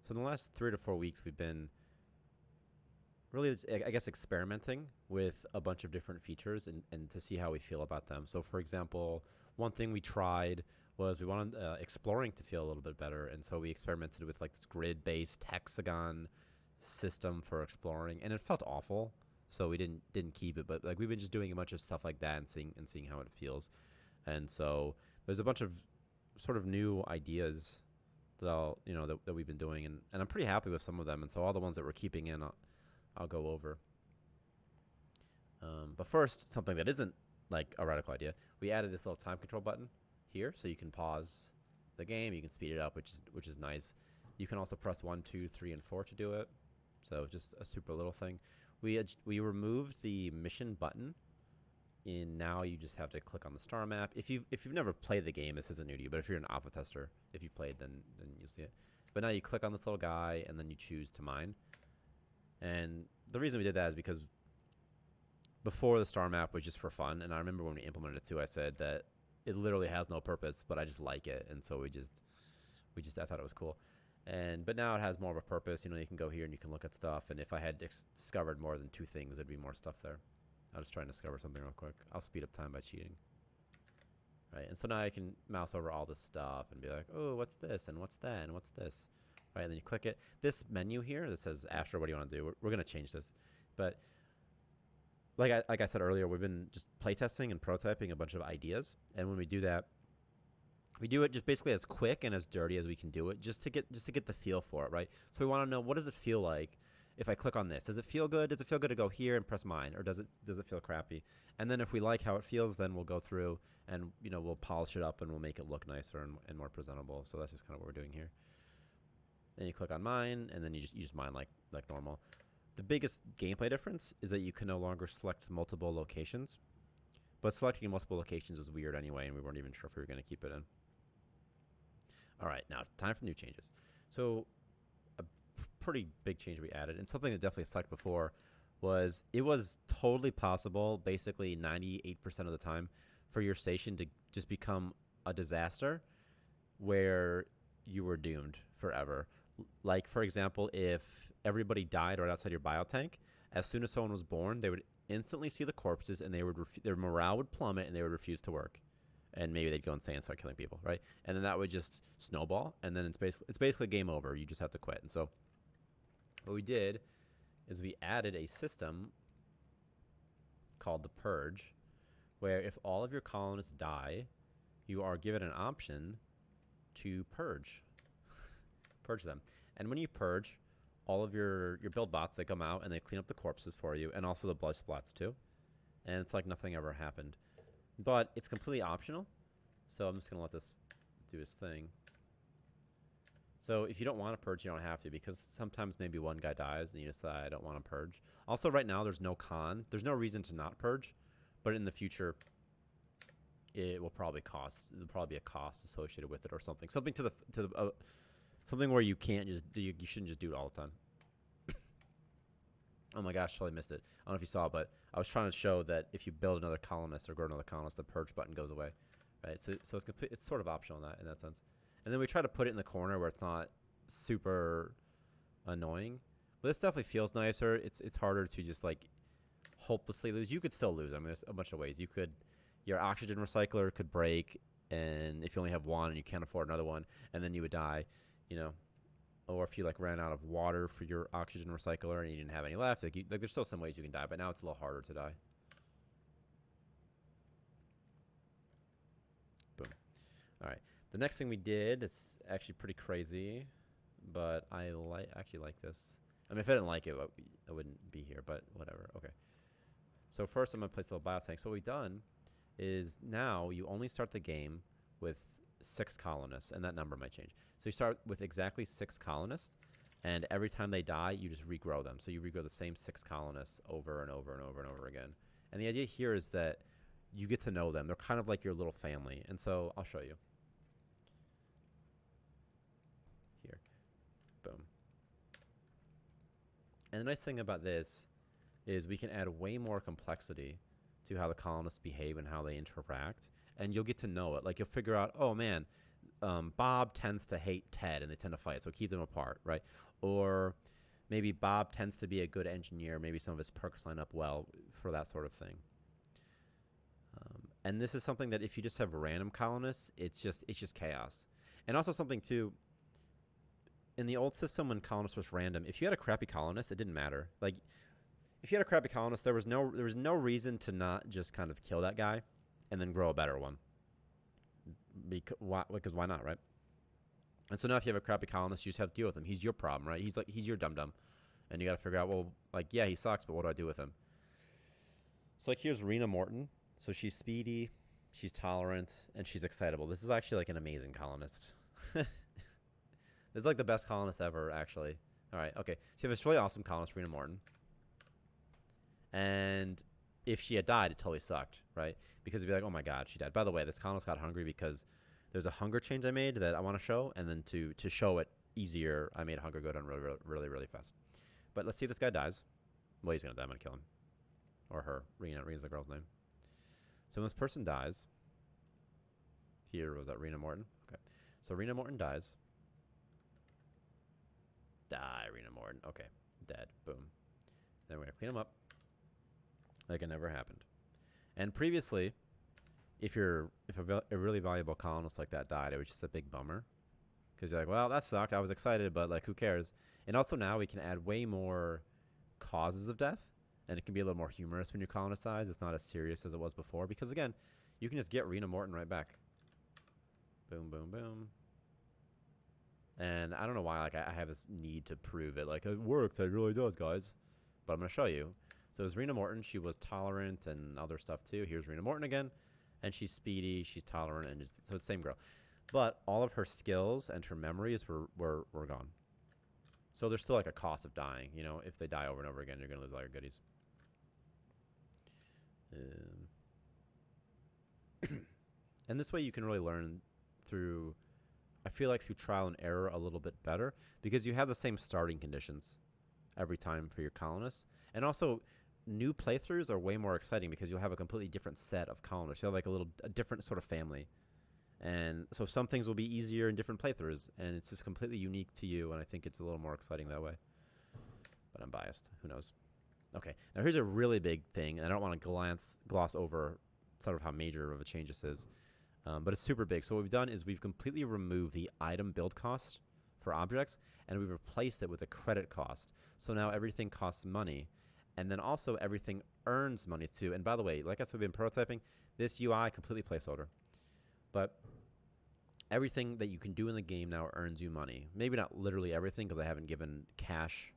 So in the last 3 to 4 weeks, we've been really, I guess, experimenting with a bunch of different features and to see how we feel about them. So, for example, one thing we tried was we wanted exploring to feel a little bit better, and so we experimented with like this grid-based hexagon system for exploring, and it felt awful. So we didn't keep it, but like we've been just doing a bunch of stuff like that and seeing how it feels. And so there's a bunch of sort of new ideas that that we've been doing, and I'm pretty happy with some of them. And so all the ones that we're keeping in, I'll go over. But first, something that isn't like a radical idea, we added this little time control button here, so you can pause the game, you can speed it up, which is nice. You can also press 1, 2, 3, and 4 to do it. So just a super little thing. We removed the mission button. And now you just have to click on the star map. If you've never played the game, this isn't new to you. But if you're an alpha tester, if you've played, then you'll see it. But now you click on this little guy, and then you choose to mine. And the reason we did that is because before the star map was just for fun. And I remember when we implemented it too, I said that it literally has no purpose, but I just like it, and so I thought it was cool. But now it has more of a purpose. You can go here and you can look at stuff. And if I had discovered more than 2 things, there'd be more stuff there. I'll just try and discover something real quick. I'll speed up time by cheating. Right, and so now I can mouse over all this stuff and be like, oh, what's this, and what's that, and what's this? Right, and then you click it. This menu here that says, Asher, what do you want to do? We're going to change this. But like I said earlier, we've been just playtesting and prototyping a bunch of ideas. And when we do that, we do it just basically as quick and as dirty as we can do it, just to get the feel for it, right? So we want to know, what does it feel like if I click on this? Does it feel good? Does it feel good to go here and press mine, or does it feel crappy? And then if we like how it feels, then we'll go through and we'll polish it up and we'll make it look nicer and more presentable. So that's just kind of what we're doing here. Then you click on mine, and then you just mine like normal. The biggest gameplay difference is that you can no longer select multiple locations, but selecting multiple locations is weird anyway, and we weren't even sure if we were going to keep it in. All right, now time for new changes. So pretty big change we added, and something that definitely sucked before was it was totally possible, basically 98% of the time, for your station to just become a disaster where you were doomed forever. Like, for example, if everybody died right outside your biotank, as soon as someone was born, they would instantly see the corpses, and their morale would plummet, and they would refuse to work. And maybe they'd go insane and start killing people, right? And then that would just snowball, and then it's basically game over. You just have to quit. And so what we did is we added a system called the Purge, where if all of your colonists die, you are given an option to purge them. And when you purge, all of your build bots, they come out and they clean up the corpses for you, and also the blood splats too. And it's like nothing ever happened. But it's completely optional, so I'm just going to let this do its thing. So if you don't want to purge, you don't have to, because sometimes maybe one guy dies and you decide, I don't want to purge. Also, right now, there's no con. There's no reason to not purge, but in the future, it will probably cost. There'll probably be a cost associated with it or something. Something something where you can't just do. You shouldn't just do it all the time. Oh my gosh, totally missed it. I don't know if you saw, but I was trying to show that if you build another colonist or grow another colonist, the purge button goes away, right? So it's sort of optional in that sense. And then we try to put it in the corner where it's not super annoying, but this definitely feels nicer. It's harder to just like hopelessly lose. You could still lose. I mean, there's a bunch of ways. Your oxygen recycler could break, and if you only have one and you can't afford another one, and then you would die, Or if you like ran out of water for your oxygen recycler and you didn't have any left, like there's still some ways you can die, but now it's a little harder to die. Boom. All right. The next thing we did, it's actually pretty crazy, but I actually like this. I mean, if I didn't like it, I wouldn't be here, but whatever. Okay. So first, I'm gonna place a little biotank. So what we've done is now you only start the game with 6 colonists, and that number might change. So you start with exactly 6 colonists, and every time they die, you just regrow them. So you regrow the same 6 colonists over and over and over and over again. And the idea here is that you get to know them. They're kind of like your little family. And so I'll show you. Here. Boom. And the nice thing about this is we can add way more complexity to how the colonists behave and how they interact. And you'll get to know it. Like, you'll figure out, oh man, Bob tends to hate Ted and they tend to fight, so keep them apart, right? Or maybe Bob tends to be a good engineer. Maybe some of his perks line up well for that sort of thing. And this is something that if you just have random colonists, it's just chaos. And also something too, in the old system when colonists was random, if you had a crappy colonist, it didn't matter. Like if you had a crappy colonist, there was no reason to not just kind of kill that guy and then grow a better one. Because why not, right? And so now if you have a crappy colonist, you just have to deal with him. He's your problem, right? He's your dum-dum. And you got to figure out, well, like, yeah, he sucks, but what do I do with him? So like here's Reena Morton. So she's speedy, she's tolerant, and she's excitable. This is actually like an amazing colonist. This is like the best colonist ever, actually. All right, okay. So you have this really awesome colonist, Reena Morton. And if she had died, it totally sucked, right? Because it'd be like, oh my god, she died. By the way, this colonist got hungry because there's a hunger change I made that I want to show, and then to show it easier, I made hunger go down really, really, really fast. But let's see if this guy dies. Well, he's gonna die. I'm gonna kill him. Or her. Reena's the girl's name. So when this person dies, here was that Reena Morton. Okay. So Reena Morton dies. Die, Reena Morton. Okay. Dead. Boom. Then we're going to clean them up like it never happened. And previously, if a really valuable colonist like that died, it was just a big bummer. Because you're like, well, that sucked. I was excited, but like, who cares? And also now we can add way more causes of death. And it can be a little more humorous when you colonize. It's not as serious as it was before. Because, again, you can just get Reena Morton right back. Boom, boom, boom. And I don't know why I have this need to prove it. Like, it works. It really does, guys. But I'm going to show you. So it was Reena Morton. She was tolerant and other stuff, too. Here's Reena Morton again. And she's speedy. She's tolerant. And so it's the same girl. But all of her skills and her memories were gone. So there's still, like, a cost of dying. You know, if they die over and over again, you're going to lose all your goodies. And this way you can really learn through, I feel like through trial and error a little bit better, because you have the same starting conditions every time for your colonists. And also new playthroughs are way more exciting because you'll have a completely different set of colonists. You'll have like a different sort of family. And so some things will be easier in different playthroughs, and it's just completely unique to you, and I think it's a little more exciting that way. But I'm biased. Who knows? Okay, now here's a really big thing, and I don't want to gloss over sort of how major of a change this is, but it's super big. So what we've done is we've completely removed the item build cost for objects, and we've replaced it with a credit cost. So now everything costs money, and then also everything earns money too. And by the way, like I said, we've been prototyping, this UI completely placeholder. But everything that you can do in the game now earns you money. Maybe not literally everything, because I haven't given cash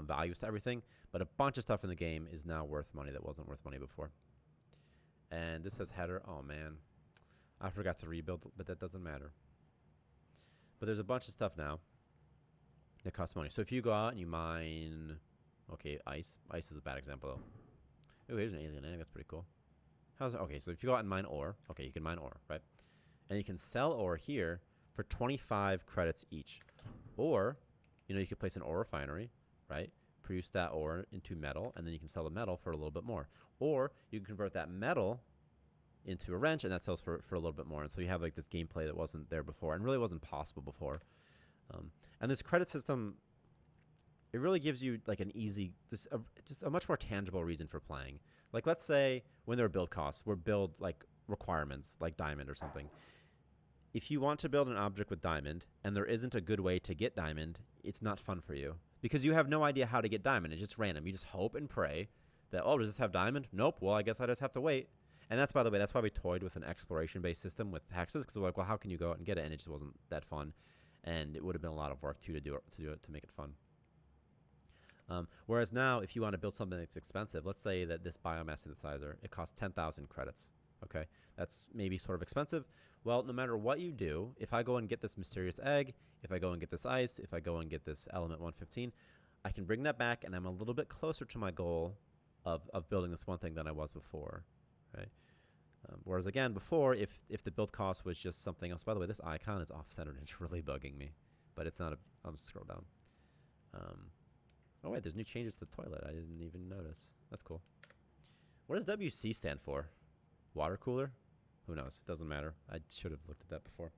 values to everything, but a bunch of stuff in the game is now worth money that wasn't worth money before. And this says header. Oh man, I forgot to rebuild, but that doesn't matter. But there's a bunch of stuff now that costs money. So if you go out and you mine, okay, ice is a bad example though. Oh, here's an alien egg. That's pretty cool. How's it? Okay, so if you go out and mine ore, okay, you can mine ore, right? And you can sell ore here for 25 credits each. Or, you know, you could place an ore refinery, right? Produce that ore into metal, and then you can sell the metal for a little bit more. Or you can convert that metal into a wrench, and that sells for a little bit more. And so you have like this gameplay that wasn't there before, and really wasn't possible before. And this credit system, it really gives you like an easy, just a much more tangible reason for playing. Like let's say when there are build costs, or build like requirements, like diamond or something. If you want to build an object with diamond, and there isn't a good way to get diamond, it's not fun for you. Because you have no idea how to get diamond. It's just random. You just hope and pray that, oh, does this have diamond? Nope. Well, I guess I just have to wait. And that's, by the way, that's why we toyed with an exploration-based system with hexes, because we're like, well, how can you go out and get it? And it just wasn't that fun. And it would have been a lot of work, too, to do it to make it fun. Whereas now, if you want to build something that's expensive, let's say that this biomass synthesizer, it costs 10,000 credits. Okay, that's maybe sort of expensive. Well, no matter what you do, if I go and get this mysterious egg, if I go and get this ice, if I go and get this element 115, I can bring that back, and I'm a little bit closer to my goal of building this one thing than I was before, right? Whereas again, before, if the build cost was just something else, by the way, this icon is off-centered. It's really bugging me, but it's not. I'll just scroll down. Oh wait, there's new changes to the toilet. I didn't even notice. That's cool. What does WC stand for? Water cooler? Who knows? It doesn't matter. I should have looked at that before.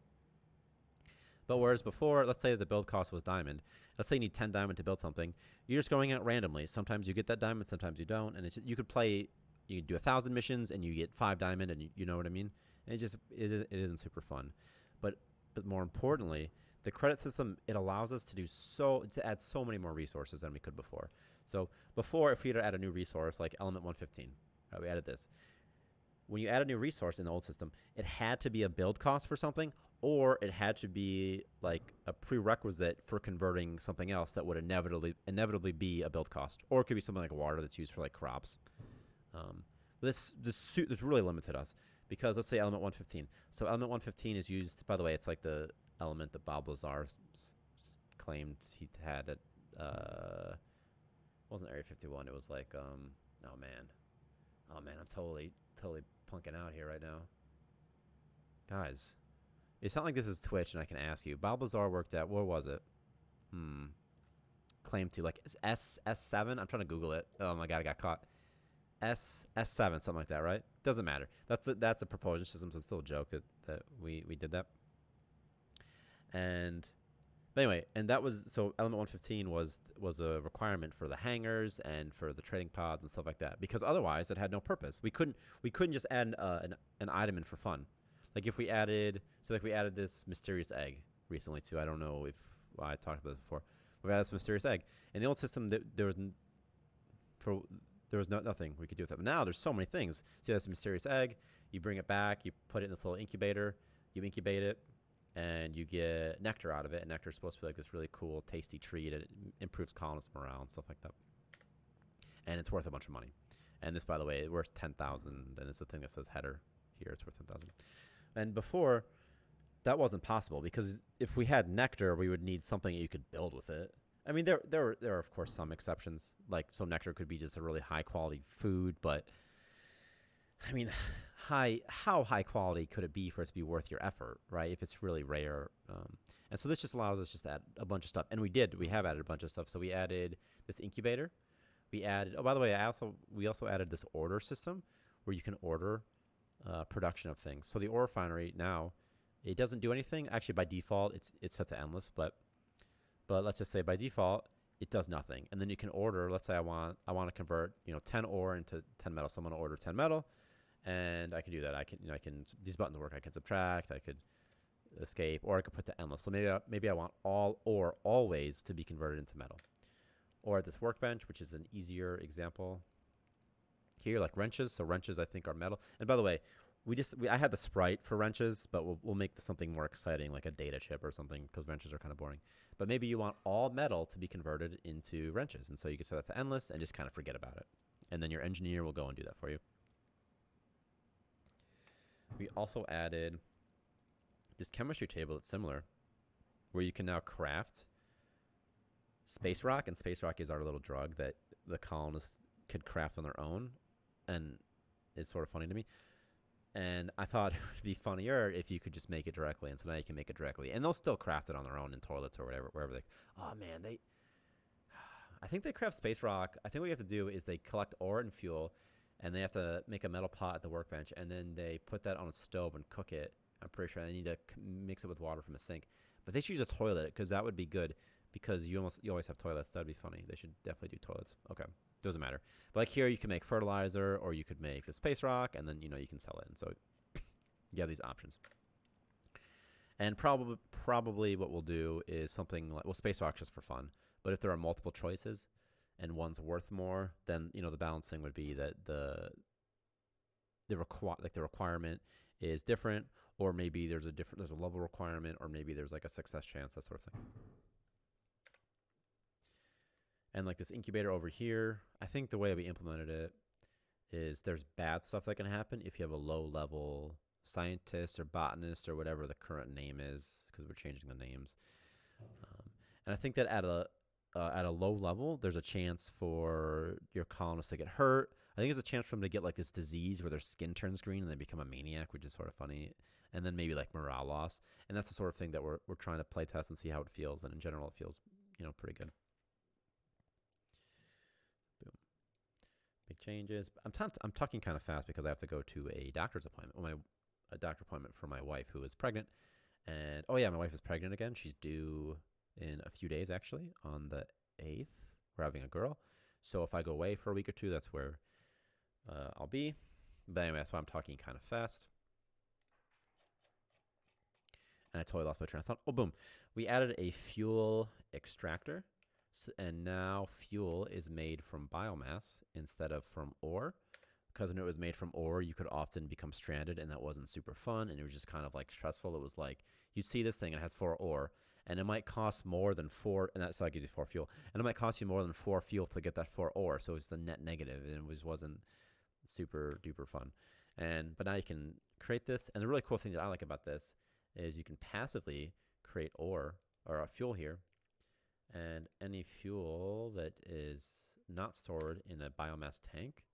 But whereas before, let's say the build cost was diamond. Let's say you need 10 diamond to build something. You're just going out randomly. Sometimes you get that diamond, sometimes you don't. And you could play, you could do 1,000 missions and you get 5 diamond, and you know what I mean? And it isn't super fun. But more importantly, the credit system, it allows us to add so many more resources than we could before. So before, if we had to add a new resource like element 115, right, we added this. When you add a new resource in the old system, it had to be a build cost for something, or it had to be like a prerequisite for converting something else that would inevitably be a build cost, or it could be something like water that's used for like crops. This really limited us because let's say element 115. So element 115 is used. By the way, it's like the element that Bob Lazar claimed he had at. It wasn't Area 51. It was like oh man, I'm totally punking out here right now. Guys, it's not like this is Twitch and I can ask you. Bob Lazar worked at, where was it? Claimed to, like, S7? I'm trying to Google it. Oh my god, I got caught. S7, something like that, right? Doesn't matter. That's a propulsion system, so it's still a joke that we did that. But anyway, and that was, so element 115 was a requirement for the hangars and for the trading pods and stuff like that, because otherwise it had no purpose. We couldn't just add an item in for fun. Like if we added this mysterious egg recently too. I don't know if I talked about this before. We added this mysterious egg. In the old system, there was nothing we could do with it. But now there's so many things. See, that's a mysterious egg. You bring it back. You put it in this little incubator. You incubate it. And you get nectar out of it. And nectar is supposed to be like this really cool, tasty treat. It improves colonist morale and stuff like that. And it's worth a bunch of money. And this, by the way, it's worth 10,000. And it's the thing that says header here. It's worth 10,000. And before, that wasn't possible because if we had nectar, we would need something that you could build with it. I mean, there are of course some exceptions. Like, so nectar could be just a really high quality food, but I mean, how high quality could it be for it to be worth your effort, right? If it's really rare. And so this just allows us just to add a bunch of stuff. And we have added a bunch of stuff. So we added this incubator. We added, oh, by the way, we also added this order system where you can order production of things. So the ore refinery now, it doesn't do anything. Actually, by default, it's set to endless, but let's just say by default, it does nothing. And then you can order, let's say I want to convert, 10 ore into 10 metal. So I'm going to order 10 metal. And I can do that. I can these buttons work. I can subtract. I could escape, or I could put to endless. So maybe I want all ore always to be converted into metal. Or at this workbench, which is an easier example here, like wrenches. So wrenches, I think, are metal. And by the way, I had the sprite for wrenches, but we'll make this something more exciting, like a data chip or something, because wrenches are kind of boring. But maybe you want all metal to be converted into wrenches, and so you can set that to endless and just kind of forget about it. And then your engineer will go and do that for you. We also added this chemistry table that's similar, where you can now craft Spacerock, and Spacerock is our little drug that the colonists could craft on their own, and it's sort of funny to me. And I thought it would be funnier if you could just make it directly, and so now you can make it directly, and they'll still craft it on their own in toilets or wherever they. Oh man, I think they craft Spacerock. I think what you have to do is they collect ore and fuel, and they have to make a metal pot at the workbench, and then they put that on a stove and cook it. I'm pretty sure they need to mix it with water from a sink, but they should use a toilet because that would be good, because you always have toilets. That'd be funny. They should definitely do toilets. Okay, doesn't matter. But like here, you can make fertilizer, or you could make the Spacerock, and then you can sell it. And so you have these options. And probably what we'll do is something like, well, Spacerock just for fun. But if there are multiple choices, and one's worth more, then the balancing would be that the requirement is different, or maybe there's a level requirement, or maybe there's like a success chance, that sort of thing. And like this incubator over here, I think the way we implemented it is there's bad stuff that can happen if you have a low level scientist or botanist or whatever the current name is, because we're changing the names. And I think that at a low level, there's a chance for your colonists to get hurt. I think there's a chance for them to get like this disease where their skin turns green and they become a maniac, which is sort of funny. And then maybe like morale loss. And that's the sort of thing that we're trying to play test and see how it feels. And in general, it feels, pretty good. Boom. Big changes. I'm talking kind of fast because I have to go to a doctor's appointment. A doctor appointment for my wife who is pregnant. And oh yeah, my wife is pregnant again. She's due in a few days actually, on the 8th. We're having a girl. So if I go away for a week or two, that's where I'll be. But anyway, that's why I'm talking kind of fast. And I totally lost my train of thought. Oh, boom. We added a fuel extractor. And now fuel is made from biomass instead of from ore. Because when it was made from ore, you could often become stranded, and that wasn't super fun, and it was just kind of like stressful. It was like, you see this thing, it has 4 ore, and it might cost more than 4, and that's, so I give you 4 fuel, and it might cost you more than 4 fuel to get that 4 ore, so it was the net negative, and it wasn't super duper fun. But now you can create this, and the really cool thing that I like about this is you can passively create ore, or a fuel here, and any fuel that is not stored in a biomass tank,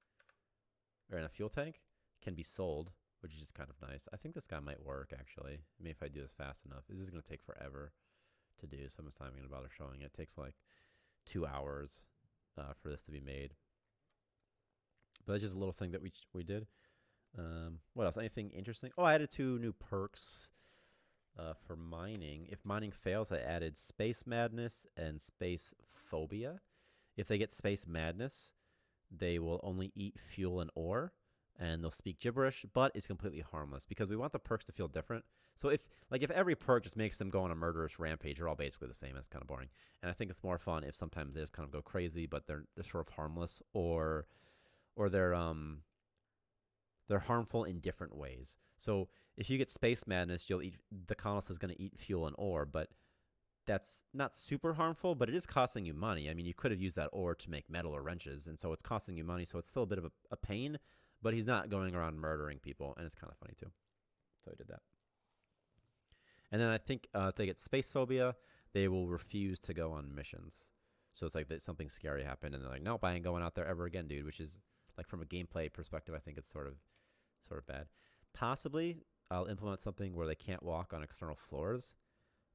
or in a fuel tank, can be sold, which is just kind of nice. I think this guy might work, actually. Maybe if I do this fast enough. This is going to take forever to do, so I'm just not even going to bother showing it. It takes like 2 hours for this to be made. But that's just a little thing that we did. What else? Anything interesting? Oh, I added 2 new perks for mining. If mining fails, I added Space Madness and Space Phobia. If they get Space Madness, they will only eat fuel and ore, and they'll speak gibberish, but it's completely harmless because we want the perks to feel different. So if every perk just makes them go on a murderous rampage, they're all basically the same. It's kind of boring. And I think it's more fun if sometimes they just kind of go crazy, but they're sort of harmless, or they're harmful in different ways. So if you get Space Madness, the colonist is going to eat fuel and ore, but that's not super harmful, but it is costing you money. I mean, you could have used that ore to make metal or wrenches, and so it's costing you money, so it's still a bit of a pain, but he's not going around murdering people, and it's kind of funny too. So I did that. And then I think if they get space phobia, they will refuse to go on missions. So it's like that something scary happened, and they're like, nope, I ain't going out there ever again, dude, which is, like, from a gameplay perspective, I think it's sort of bad. Possibly, I'll implement something where they can't walk on external floors,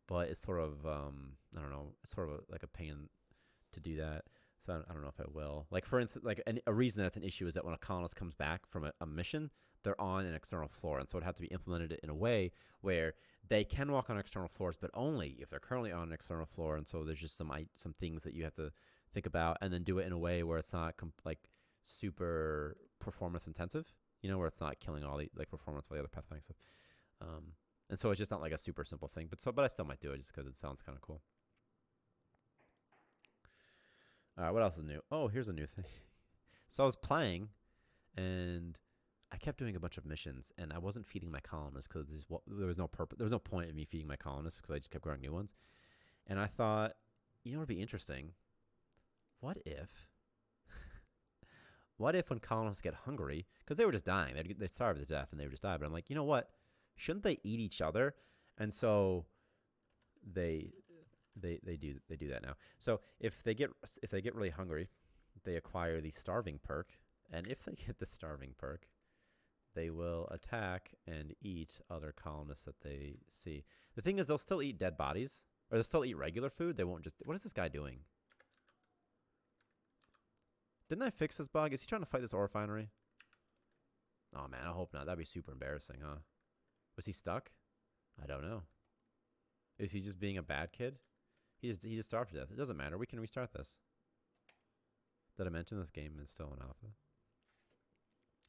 but it's sort of, I don't know, it's sort of like a pain to do that. So I don't know if I will. Like, for instance, like a reason that's an issue is that when a colonist comes back from a mission, they're on an external floor. And so it would have to be implemented in a way where they can walk on external floors, but only if they're currently on an external floor. And so there's just some things that you have to think about, and then do it in a way where it's not like super performance intensive, where it's not killing all the like performance of the other pathfinding stuff. And so it's just not like a super simple thing, but I still might do it just because it sounds kind of cool. All right, what else is new? Oh, here's a new thing. So I was playing, and I kept doing a bunch of missions, and I wasn't feeding my colonists because there was no purpose. There was no point in me feeding my colonists because I just kept growing new ones. And I thought, what would be interesting? What if when colonists get hungry, because they were just dying, they'd starve to death and they would just die. But I'm like, you know what? Shouldn't they eat each other? And so they do that now. So if they get really hungry, they acquire the starving perk, and if they get the starving perk, they will attack and eat other colonists that they see. The thing is, they'll still eat dead bodies, or they'll still eat regular food. They won't just. What is this guy doing? Didn't I fix this bug? Is he trying to fight this ore refinery? Oh man, I hope not. That'd be super embarrassing, huh? Was he stuck? I don't know. Is he just being a bad kid? He just starved to death. It doesn't matter. We can restart this. Did I mention this game is still in alpha?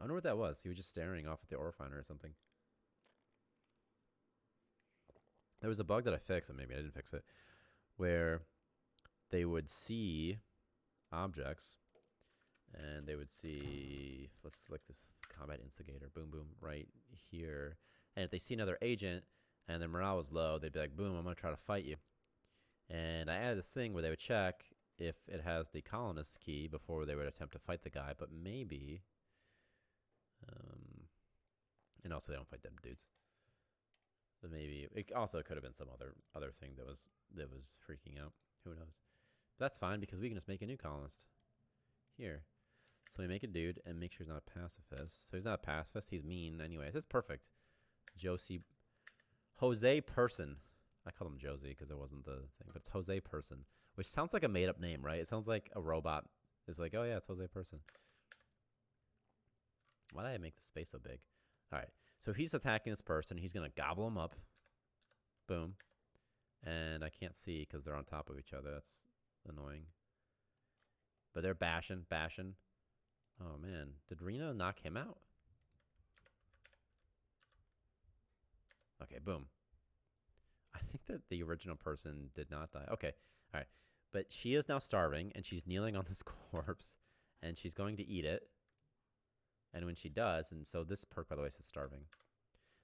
I wonder what that was. He was just staring off at the ore refinery or something. There was a bug that I fixed, and maybe I didn't fix it, where they would see objects, and they would see, let's select this combat instigator, boom, boom, right here. And if they see another agent and their morale was low, they'd be like, boom, I'm going to try to fight you. And I added this thing where they would check if it has the colonist key before they would attempt to fight the guy, but maybe, and also they don't fight them dudes. But maybe it also could have been some other thing that was freaking out. Who knows? But that's fine because we can just make a new colonist here. So we make a dude and make sure he's not a pacifist. So he's not a pacifist. He's mean anyway. This is perfect. Jose Person. I call him Josie because it wasn't the thing, but it's Jose Person, which sounds like a made-up name, right? It sounds like a robot is like, oh yeah, it's Jose Person. Why did I make the space so big? All right, so he's attacking this person. He's gonna gobble him up. Boom. And I can't see because they're on top of each other. That's annoying. But they're bashing. Oh, man. Did Reena knock him out? Okay, boom. I think that the original person did not die. Okay, all right. But she is now starving, and she's kneeling on this corpse, and she's going to eat it. And when she does, and so this perk, by the way, says starving.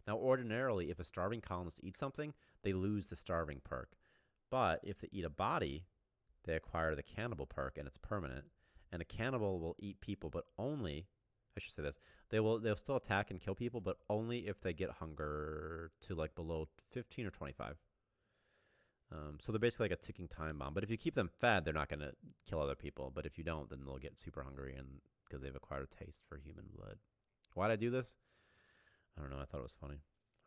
Now, ordinarily, if a starving colonist eats something, they lose the starving perk. But if they eat a body, they acquire the cannibal perk, and it's permanent. And a cannibal will eat people, but only, I should say this, they'll still attack and kill people, but only if they get hunger to like below 15 or 25. So they're basically like a ticking time bomb. But if you keep them fed, they're not going to kill other people. But if you don't, then they'll get super hungry and because they've acquired a taste for human blood. Why'd I do this? I don't know. I thought it was funny.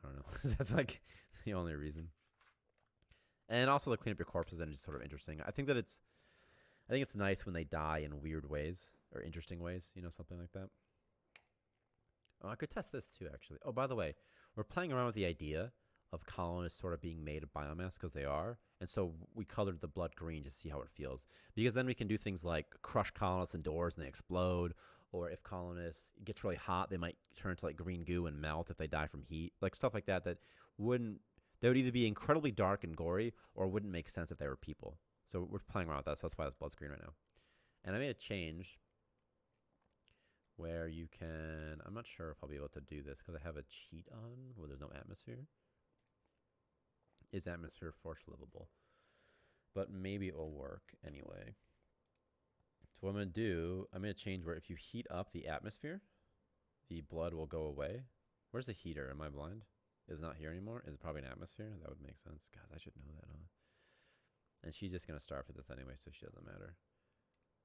I don't know. That's like the only reason. And also, the clean up your corpses and just sort of interesting. I think it's nice when they die in weird ways or interesting ways. You know, something like that. Oh, I could test this too, actually. Oh, by the way, we're playing around with the idea of colonists sort of being made of biomass because they are. And so we colored the blood green just to see how it feels. Because then we can do things like crush colonists indoors and they explode. Or if colonists it gets really hot, they might turn into like green goo and melt if they die from heat. Like stuff like that they would either be incredibly dark and gory or wouldn't make sense if they were people. So we're playing around with that. So that's why it's blood screen right now. And I made a change where you can, I'm not sure if I'll be able to do this because I have a cheat on where there's no atmosphere. Is atmosphere force livable? But maybe it will work anyway. So what I'm going to do, I'm going to change where if you heat up the atmosphere, the blood will go away. Where's the heater? Am I blind? Is it not here anymore? Is it probably an atmosphere? That would make sense. Guys, I should know that, huh? And she's just going to starve to death anyway, so she doesn't matter.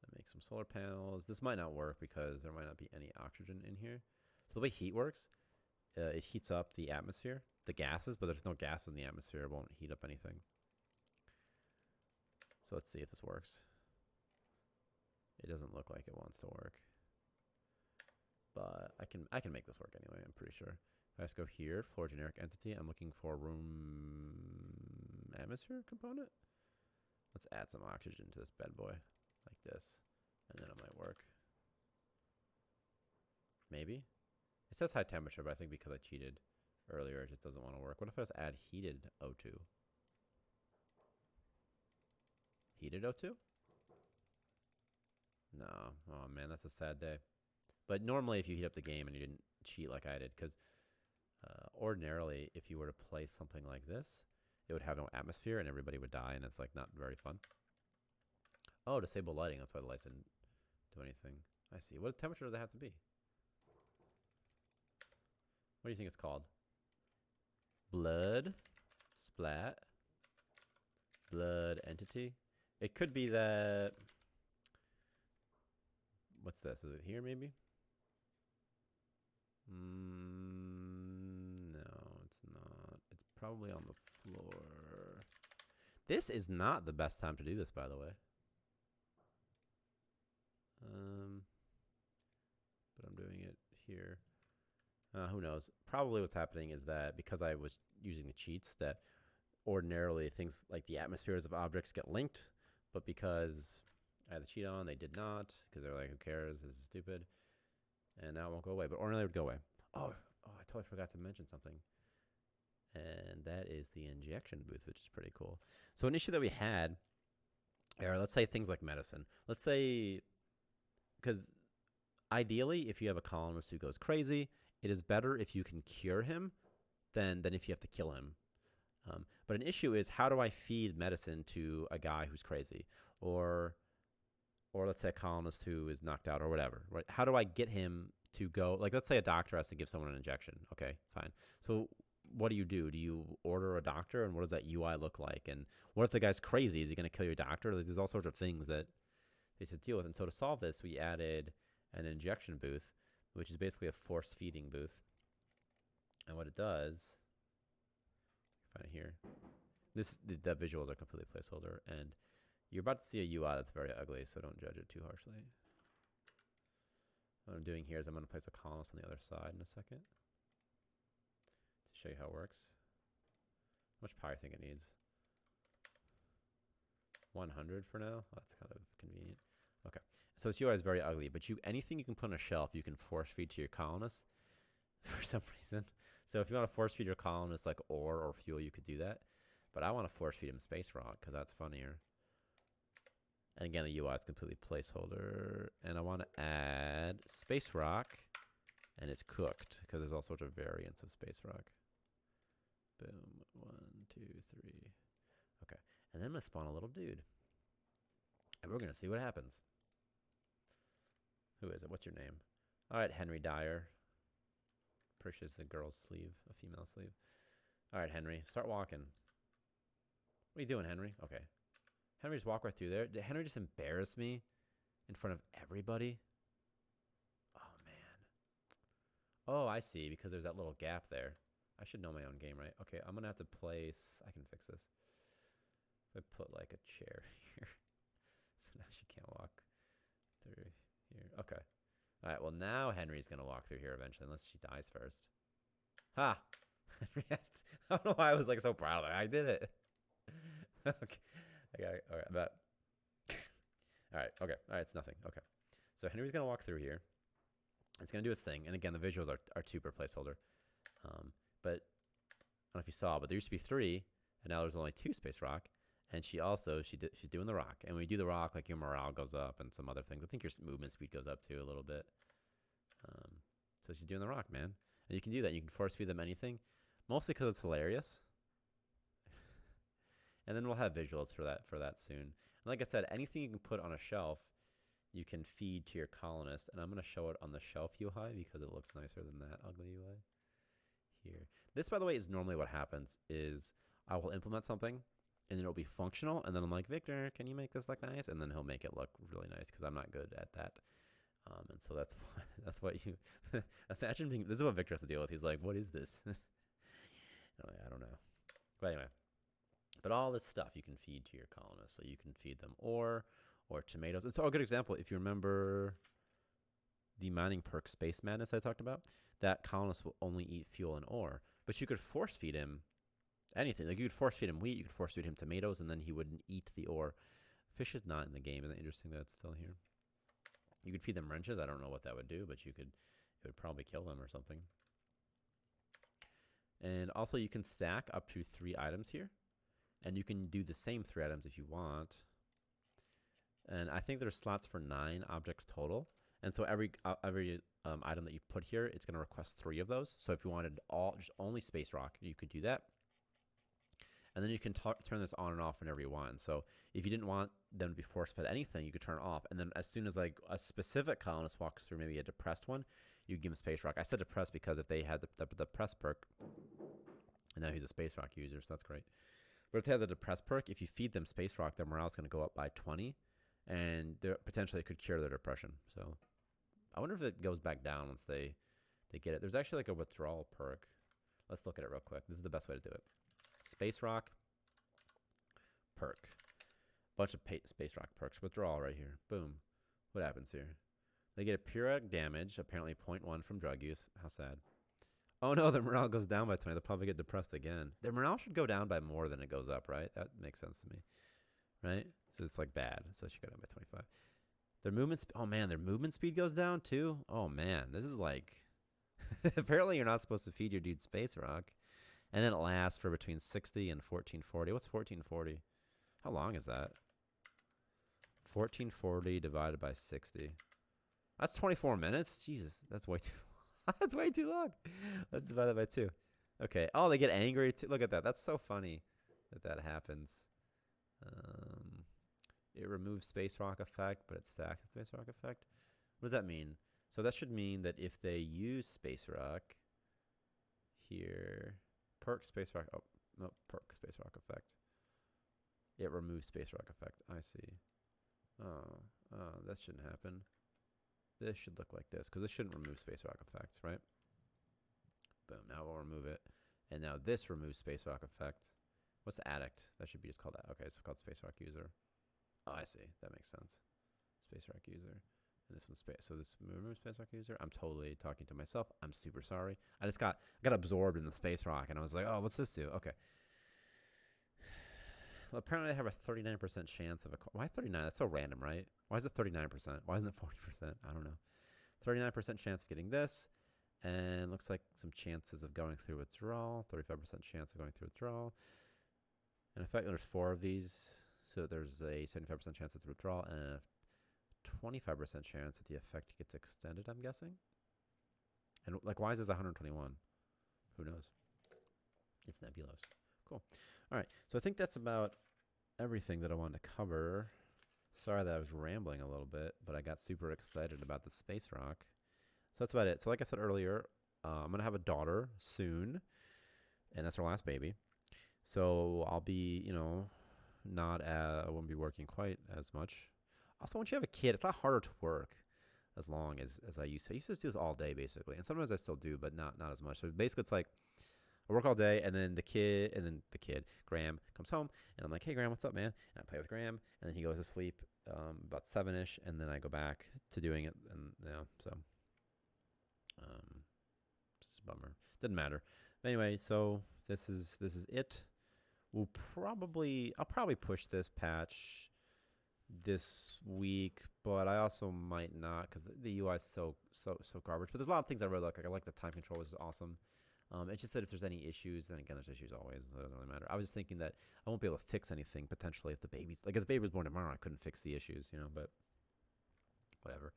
I make some solar panels. This might not work because there might not be any oxygen in here. So the way heat works, it heats up the atmosphere, the gases, but there's no gas in the atmosphere. It won't heat up anything. So let's see if this works. It doesn't look like it wants to work. But I can make this work anyway, I'm pretty sure. If I just go here, floor generic entity, I'm looking for room atmosphere component. Let's add some oxygen to this bad boy, like this. And then it might work. Maybe? It says high temperature, but I think because I cheated earlier, it just doesn't want to work. What if I just add heated O2? Heated O2? No. Oh, man, that's a sad day. But normally, if you heat up the game and you didn't cheat like I did, because ordinarily, if you were to play something like this, it would have no atmosphere and everybody would die, and it's like not very fun. Oh, disable lighting. That's why the lights didn't do anything. I see. What temperature does it have to be? What do you think it's called? Blood splat. Blood entity. It could be that. What's this? Is it here maybe? No, it's not. It's probably on the floor. This is not the best time to do this, by the way. But I'm doing it here. Who knows? Probably what's happening is that because I was using the cheats, that ordinarily things like the atmospheres of objects get linked, but because I had the cheat on, they did not, because they're like, who cares? This is stupid. And now it won't go away, but ordinarily it would go away. Oh, I totally forgot to mention something. And that is the injection booth, which is pretty cool. So an issue that we had, or let's say things like medicine. Let's say, because ideally, if you have a colonist who goes crazy, it is better if you can cure him than if you have to kill him. But an issue is, how do I feed medicine to a guy who's crazy? Or let's say a colonist who is knocked out or whatever, right? How do I get him to go? Like, let's say a doctor has to give someone an injection. Okay, fine. So what do? Do you order a doctor, and what does that UI look like? And what if the guy's crazy? Is he going to kill your doctor? Like, there's all sorts of things that they should deal with. And so to solve this, we added an injection booth, which is basically a force feeding booth. And what it does, find it here. The visuals are completely placeholder, and you're about to see a UI that's very ugly, so don't judge it too harshly. What I'm doing here is I'm going to place a colonist on the other side in a second to show you how it works. much power do you think it needs? 100 for now? That's kind of convenient. Okay. So its UI is very ugly, but anything you can put on a shelf, you can force feed to your colonists for some reason. So if you want to force feed your colonists like ore or fuel, you could do that. But I want to force feed them Spacerock because that's funnier. And again, the UI is completely placeholder. And I want to add Spacerock, and it's cooked because there's all sorts of variants of Spacerock. Boom. 1, 2, 3. Okay. And then I'm going to spawn a little dude. And we're going to see what happens. Who is it? What's your name? All right, Henry Dyer. Pretty sure it's a girl's sleeve, a female sleeve. All right, Henry, start walking. What are you doing, Henry? Okay. Henry just walk right through there. Did Henry just embarrass me in front of everybody? Oh, man. Oh, I see, because there's that little gap there. I should know my own game, right? Okay, I'm going to have to place... I can fix this. If I put, like, a chair here. So now she can't walk through here. Okay. All right, well, now Henry's going to walk through here eventually, unless she dies first. Ha! Henry has to, I don't know why I was, like, so proud of it. I did it. Okay. Okay, all right, but... all right, okay. All right, it's nothing. Okay. So Henry's going to walk through here. It's going to do its thing. And again, the visuals are 2 per placeholder. But I don't know if you saw, but there used to be 3, and now there's only 2 Spacerock. And she's doing the rock. And when you do the rock, like your morale goes up and some other things. I think your movement speed goes up too a little bit. So she's doing the rock, man. And you can do that. You can force feed them anything, mostly because it's hilarious. And then we'll have visuals for that soon. And like I said, anything you can put on a shelf, you can feed to your colonists. And I'm going to show it on the shelf UI because it looks nicer than that ugly UI here. This, by the way, is normally what happens is I will implement something, and then it'll be functional, and then I'm like, Victor, can you make this look nice? And then he'll make it look really nice because I'm not good at that. And so that's what you imagine being. This is what Victor has to deal with. He's like, what is this? I don't know. But anyway, but all this stuff you can feed to your colonists. So you can feed them ore or tomatoes. It's all a good example. If you remember the mining perk Space Madness I talked about, that colonists will only eat fuel and ore. But you could force feed him anything. Like you could force feed him wheat, you could force feed him tomatoes, and then he wouldn't eat the ore. Fish is not in the game. Isn't it interesting that it's still here? You could feed them wrenches. I don't know what that would do, but it would probably kill them or something. And also you can stack up to 3 items here. And you can do the same 3 items if you want. And I think there's slots for 9 objects total. And so every item that you put here, it's going to request 3 of those. So if you wanted just only Spacerock, you could do that. And then you can turn this on and off whenever you want. So if you didn't want them to be force-fed anything, you could turn it off. And then as soon as like a specific colonist walks through, maybe a depressed one, you give him Spacerock. I said depressed because if they had the depressed perk, and now he's a Spacerock user, so that's great. But if they have the depressed perk, if you feed them Spacerock, their morale is going to go up by 20, and potentially it could cure their depression. So I wonder if it goes back down once they get it. There's actually like a withdrawal perk. Let's look at it real quick. This is the best way to do it. Spacerock perk. Bunch of Spacerock perks. Withdrawal right here. Boom. What happens here? They get a periodic damage, apparently 0.1 from drug use. How sad. Oh no, their morale goes down by 20. They'll probably get depressed again. Their morale should go down by more than it goes up, right? That makes sense to me. Right? So it's like bad. So it should go down by 25. Their movement speed. Oh man, their movement speed goes down too? Oh man, this is like... apparently you're not supposed to feed your dude Spacerock. And then it lasts for between 60 and 1440. What's 1440? How long is that? 1440 divided by 60. That's 24 minutes? Jesus, that's way too long. That's way too long. Let's divide that by 2. Okay. Oh, they get angry too. Look at that. That's so funny that happens. It removes Spacerock effect, but it stacks the Spacerock effect. What does that mean? So that should mean that if they use Spacerock here... Perk Spacerock. Oh, no, perk Spacerock effect. It removes Spacerock effect. I see. Oh, that shouldn't happen. This should look like this, because this shouldn't remove Spacerock effects, right? Boom, now we'll remove it. And now this removes Spacerock effect. What's the addict? That should be just called that. Okay, it's called Spacerock user. Oh, I see. That makes sense. Spacerock user. And this one's space. So this remove Spacerock user. I'm totally talking to myself. I'm super sorry. I got absorbed in the Spacerock, and I was like, oh, what's this do? Okay. apparently I have a 39% chance of a... Why 39? That's so random, right? Why is it 39%? Why isn't it 40%? I don't know. 39% chance of getting this. And looks like some chances of going through withdrawal. 35% chance of going through withdrawal. In effect, there's 4 of these. So there's a 75% chance of withdrawal and a 25% chance that the effect gets extended, I'm guessing. And like, why is this 121? Who knows? It's nebulous. Cool. All right. So I think that's about everything that I wanted to cover. Sorry that I was rambling a little bit, but I got super excited about the Spacerock. So that's about it. So like I said earlier, I'm going to have a daughter soon, and that's her last baby. So I'll be, you know, I won't be working quite as much. Also, once you have a kid, it's a lot harder to work as long as I used to. I used to do this all day, basically. And sometimes I still do, but not as much. So basically, it's like I work all day, and then the kid, Graham, comes home, and I'm like, hey, Graham, what's up, man? And I play with Graham, and then he goes to sleep about 7-ish, and then I go back to doing it, and, you know, so it's a bummer. Didn't matter. Anyway, so this is it. I'll probably push this patch this week, but I also might not because the UI is so garbage. But there's a lot of things I really like. I like the time control, which is awesome. It's just that if there's any issues, then again, there's issues always, so it doesn't really matter. I was just thinking that I won't be able to fix anything potentially if the baby was born tomorrow, I couldn't fix the issues, you know. But whatever.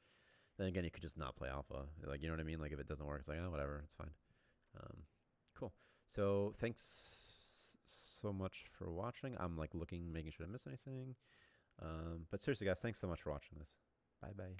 Then again, you could just not play alpha, like, you know what I mean. Like if it doesn't work, it's like, oh, whatever, it's fine. Cool. So thanks so much for watching. I'm like making sure I miss anything. But seriously, guys, thanks so much for watching this. Bye bye.